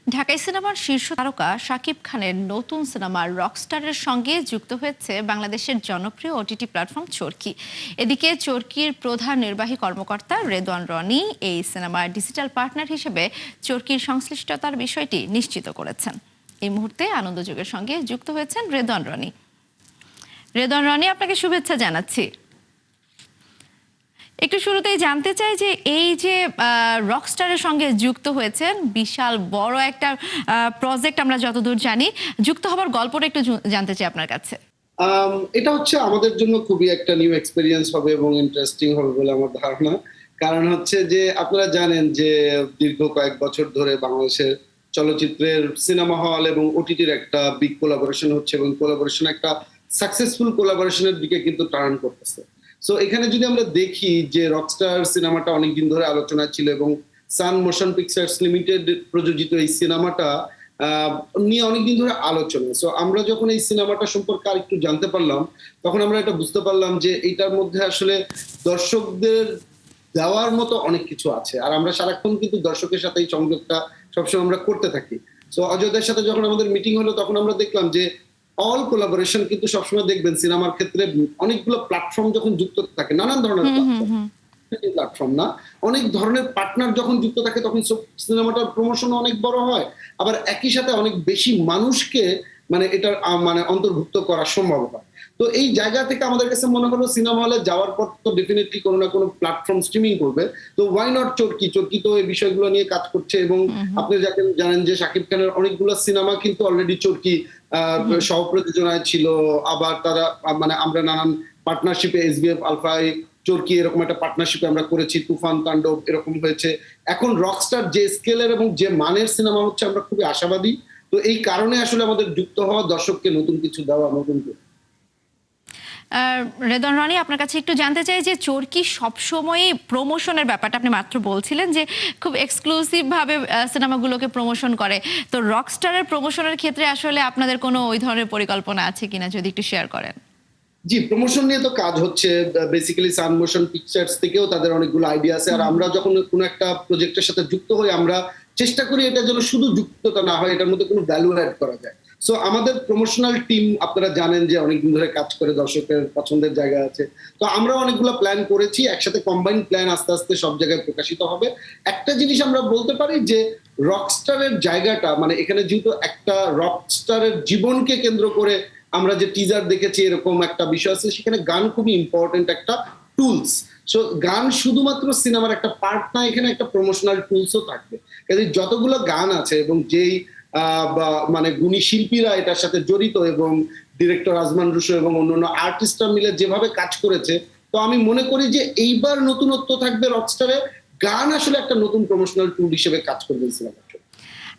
ঢাকাই সিনেমার শীর্ষ তারকা শাকিব খানের নতুন সিনেমা রকস্টারের সঙ্গে যুক্ত হয়েছে বাংলাদেশের জনপ্রিয় ওটিটি প্ল্যাটফর্ম চরকি। এদিকে চরকির প্রধান নির্বাহী কর্মকর্তা রেদওয়ান রনি এই সিনেমার ডিজিটাল পার্টনার হিসেবে চরকির সংশ্লিষ্টতার বিষয়টি নিশ্চিত করেছেন। এই মুহূর্তে আনন্দযোগের সঙ্গে যুক্ত হয়েছেন রেদওয়ান রনি। রেদওয়ান রনি, আপনাকে শুভেচ্ছা জানাচ্ছি। একটু শুরুতেই জানতে চাই যে এই যে রকস্টারের সঙ্গে যুক্ত হয়েছেন, বিশাল বড় একটা প্রজেক্ট, আমরা যতদূর জানি, যুক্ত হবার গল্পটা একটু জানতে চাই আপনার কাছে। এটা হচ্ছে আমাদের জন্য খুবই একটা নিউ এক্সপেরিয়েন্স হবে এবং ইন্টারেস্টিং হবে বলে আমার ধারণা। কারণ হচ্ছে যে আপনারা জানেন যে দীর্ঘ কয়েক বছর ধরে বাংলাদেশের চলচ্চিত্রের সিনেমা হল এবং ওটিটির একটা বিগ কোলাবোরেশন হচ্ছে এবং কোলাবোরেশন একটা সাকসেসফুল কোলাবোরেশনের দিকে কিন্তু টার্ন করতেছে। সো এখানে যদি আমরা দেখি যে রকস্টার সিনেমাটা অনেকদিন ধরে আলোচনা ছিল এবং সান মোশন পিকচার্স লিমিটেড প্রযোজিত এই সিনেমাটা নিয়ে অনেকদিন ধরে আলোচনা। সো আমরা যখন এই সিনেমাটা সম্পর্কে আর একটু জানতে পারলাম, তখন আমরা এটা বুঝতে পারলাম যে এইটার মধ্যে আসলে দর্শকদের দেওয়ার মতো অনেক কিছু আছে, আর আমরা সারাক্ষণ কিন্তু দর্শকের সাথে এই সংযোগটা সবসময় আমরা করতে থাকি। সো অজয়দের সাথে যখন আমাদের মিটিং হলো, তখন আমরা দেখলাম যে অল কোলাবোরেশন কিন্তু সবসময় দেখবেন সিনেমার ক্ষেত্রে অনেকগুলো প্ল্যাটফর্ম যখন যুক্ত থাকে, নানান ধরনের প্ল্যাটফর্ম না, অনেক ধরনের পার্টনার যখন যুক্ত থাকে, তখন সিনেমাটার প্রমোশন অনেক বড় হয়, আবার একই সাথে অনেক বেশি মানুষকে মানে এটার মানে অন্তর্ভুক্ত করা সম্ভব হয়। তো এই জায়গা থেকে আমাদের কাছে মনে হলো সিনেমা হলে যাওয়ার পর তো ডেফিনেটলি কোনো না কোনো প্ল্যাটফর্ম স্ট্রিমিং করবে, তো ওয়াই নট চরকি। চরকি তো এই বিষয়গুলো নিয়ে কাজ করছে এবং আপনি জানেন যে শাকিব খানের অনেকগুলো সিনেমা কিন্তু অলরেডি চরকি সহপ্রযোজনায় ছিল। আবার তারা মানে আমরা নানান পার্টনারশিপে এসবিএফ আলফাই চরকি এরকম একটা পার্টনারশিপে আমরা করেছি, তুফান তাণ্ডব এরকম হয়েছে। এখন রকস্টার যে স্কেলের এবং যে মানের সিনেমা হচ্ছে, আমরা খুবই আশাবাদী। তো এই কারণে আসলে আমাদের যুক্ত হওয়া, দর্শককে নতুন কিছু দেওয়া, নতুন রেদওয়ান রনি, আপনার কাছে একটু জানতে চাই যে চরকি সবসময় প্রমোশনের ব্যাপারটা আপনি মাত্র বলছিলেন যে খুব এক্সক্লুসিভ ভাবে সিনেমাগুলোকে প্রমোশন করে, তো রকস্টারের প্রমোশনের ক্ষেত্রে আসলে আপনাদের কোনো ওই ধরনের পরিকল্পনা আছে কিনা, যদি একটু শেয়ার করেন। জি, প্রমোশন নিয়ে তো কাজ হচ্ছে। বেসিক্যালি সান মোশন পিকচার্স থেকেও তাদের অনেকগুলো আইডিয়া আছে, আর আমরা যখন কোনো একটা প্রজেক্টের সাথে যুক্ত হই, আমরা চেষ্টা করি এটা যেন শুধু যুক্ততা না হয়, এটার মধ্যে কোনো ভ্যালু অ্যাড করা যায়। সো আমাদের প্রমোশনাল টিম আপনারা জানেন যে অনেকদিন ধরে কাজ করে, দর্শকের পছন্দের জায়গা আছে। তো আমরা অনেকগুলো প্ল্যান করেছি, একসাথে কম্বাইন প্ল্যান আস্তে আস্তে সব জায়গায় প্রকাশিত হবে। একটা জিনিস আমরা বলতে পারি যে রকস্টারের জায়গাটা, মানে এখানে যেহেতু একটা রকস্টারের জীবনকে কেন্দ্র করে আমরা যে টিজার দেখেছি এরকম একটা বিষয় আছে, সেখানে গান খুবই ইম্পর্টেন্ট একটা টুলস। সো গান শুধুমাত্র সিনেমার একটা পার্ট না, এখানে একটা প্রমোশনাল টুলসও থাকবে। কাজে যতগুলো গান আছে এবং যেই মানে গুণী শিল্পীরা এটার সাথে জড়িত এবং ডিরেক্টর আজমান রুশো এবং অন্যান্য আর্টিস্টরা মিলে যেভাবে কাজ করেছে, তো আমি মনে করি যে এইবার নতুনত্ব থাকবে রকস্টারে। গান আসলে একটা নতুন প্রমোশনাল টুল হিসেবে কাজ করবে সিনেমার।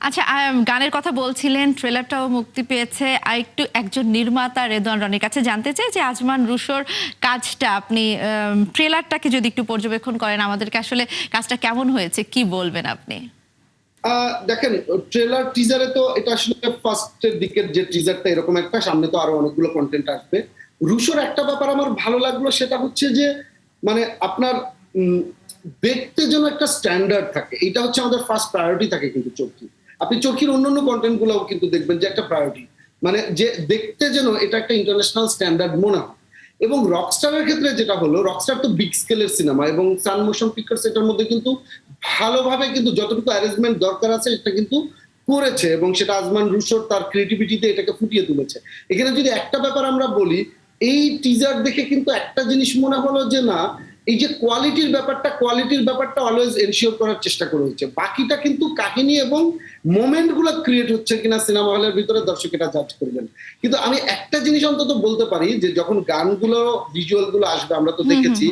আচ্ছা, গানের কথা বলছিলেন, ট্রেলারটাও মুক্তি পেয়েছে। আর একটু একজন নির্মাতা রেদওয়ান রনির কাছে জানতে চাই যে আজমান রুশোর কাজটা, আপনি ট্রেলারটাকে যদি একটু পর্যবেক্ষণ করেন আমাদেরকে, আসলে কাজটা কেমন হয়েছে, কি বলবেন আপনি? দেখেন, ট্রেলার টিজারে তো এটা আসলে ফার্স্টের দিকের যে টিজারটা এরকম একটা, সামনে তো আরো অনেকগুলো কন্টেন্ট আসবে। রুশোর একটা ব্যাপার আমার ভালো লাগলো, সেটা হচ্ছে যে মানে আপনার দেখতে যেন একটা স্ট্যান্ডার্ড থাকে, এটা হচ্ছে আমাদের ফার্স্ট প্রায়োরিটি থাকে। কিন্তু চরকি, আপনি চরকির অন্যান্য কন্টেন্ট গুলো কিন্তু দেখবেন যে একটা প্রায়োরিটি, মানে যে দেখতে যেন এটা একটা ইন্টারন্যাশনাল স্ট্যান্ডার্ড মনে হয়। এবং রকস্টারের ক্ষেত্রে যেটা হলো, রকস্টার তো বিগ স্কেলের সিনেমা এবং সান মোশন পিকচার্স এটার মধ্যে কিন্তু ভালোভাবে কিন্তু যতটুকু অ্যারেঞ্জমেন্ট দরকার আছে এটা কিন্তু করেছে, এবং সেটা আজমান রুশোর তার ক্রিয়েটিভিটিতে এটাকে ফুটিয়ে তুলেছে। এখানে যদি একটা ব্যাপার আমরা বলি, এই টিজার দেখে কিন্তু একটা জিনিস মনে হলো যে না, এই যে কোয়ালিটির ব্যাপারটা অলওয়েজ এনশিওর করার চেষ্টা করা হচ্ছে। বাকিটা কিন্তু কাহিনী এবং মোমেন্ট গুলো ক্রিয়েট হচ্ছে কিনা সিনেমা হলের ভিতরে, দর্শক এটা জাজ করবেন। কিন্তু আমি একটা জিনিস অন্তত বলতে পারি যে যখন গানগুলো ভিজুয়াল গুলো আসবে, আমরা তো দেখেছি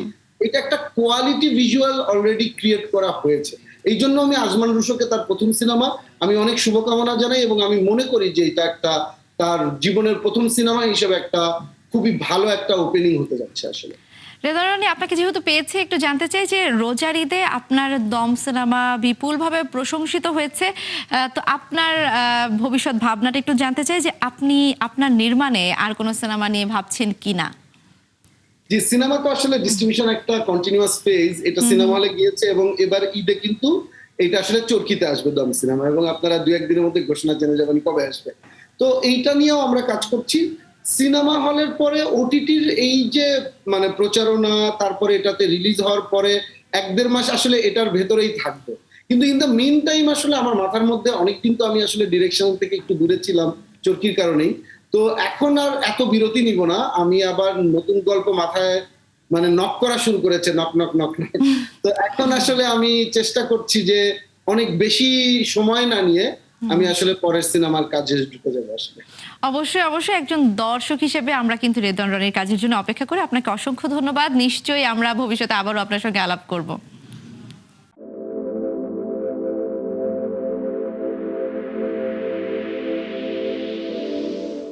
এটা একটা কোয়ালিটি ভিজুয়াল অলরেডি ক্রিয়েট করা হয়েছে। এই জন্য আমি আজমান রুশোকে তার প্রথম সিনেমা আমি অনেক শুভকামনা জানাই, এবং আমি মনে করি যে এটা একটা তার জীবনের প্রথম সিনেমা হিসেবে একটা খুবই ভালো একটা ওপেনিং হতে যাচ্ছে আসলে। রেদওয়ান রনি, আপনাকে যেহেতু পেয়েছে, একটু জানতে চাই যে রোজার ঈদে আপনার দম সিনেমা বিপুলভাবে প্রশংসিত হয়েছে, তো আপনার ভবিষ্যৎ ভাবনাটা একটু জানতে চাই যে আপনি আপনার নির্মাণে আর কোনো সিনেমা নিয়ে ভাবছেন কিনা। যে সিনেমা তো আসলে ডিস্ট্রিবিউশন একটা কন্টিনিউয়াস ফেজ, এটা সিনেমা হলে গিয়েছে এবং এবার ঈদে কিন্তু এটা আসলে চরকিতে আসবে দম সিনেমা, এবং আপনারা 2-1 দিনের মধ্যে ঘোষণা জেনে যাবেন কবে আসবে। তো এইটা নিয়েও আমরা কাজ করছি। সিনেমা হলের পরে ওটিটির এই যে মানে প্রচারণা, তারপরে এটাতে রিলিজ হওয়ার পরে 1-1.5 মাস আসলে এটার ভেতরেই থাকবে। কিন্তু ইন দ্য মিন টাইম আসলে আমার মাথার মধ্যে অনেকদিন তো আমি আসলে ডিরেকশন থেকে একটু দূরে ছিলাম চরকির কারণেই। তো এখন আর এত বিরতি নিব না, আমি আবার নতুন গল্প মাথায় মানে নক করা শুরু করেছে, নক নক নক নক। তো এখন আসলে আমি চেষ্টা করছি যে অনেক বেশি সময় না নিয়ে আমি আসলে পরের সিনেমার কাজে ঢুকে যাবো আসলে। অবশ্যই অবশ্যই একজন দর্শক হিসেবে আমরা কিন্তু রেদওয়ান রনির কাজের জন্য অপেক্ষা করি। আপনাকে অসংখ্য ধন্যবাদ। নিশ্চয়ই আমরা ভবিষ্যতে আবারও আপনার সঙ্গে আলাপ করব।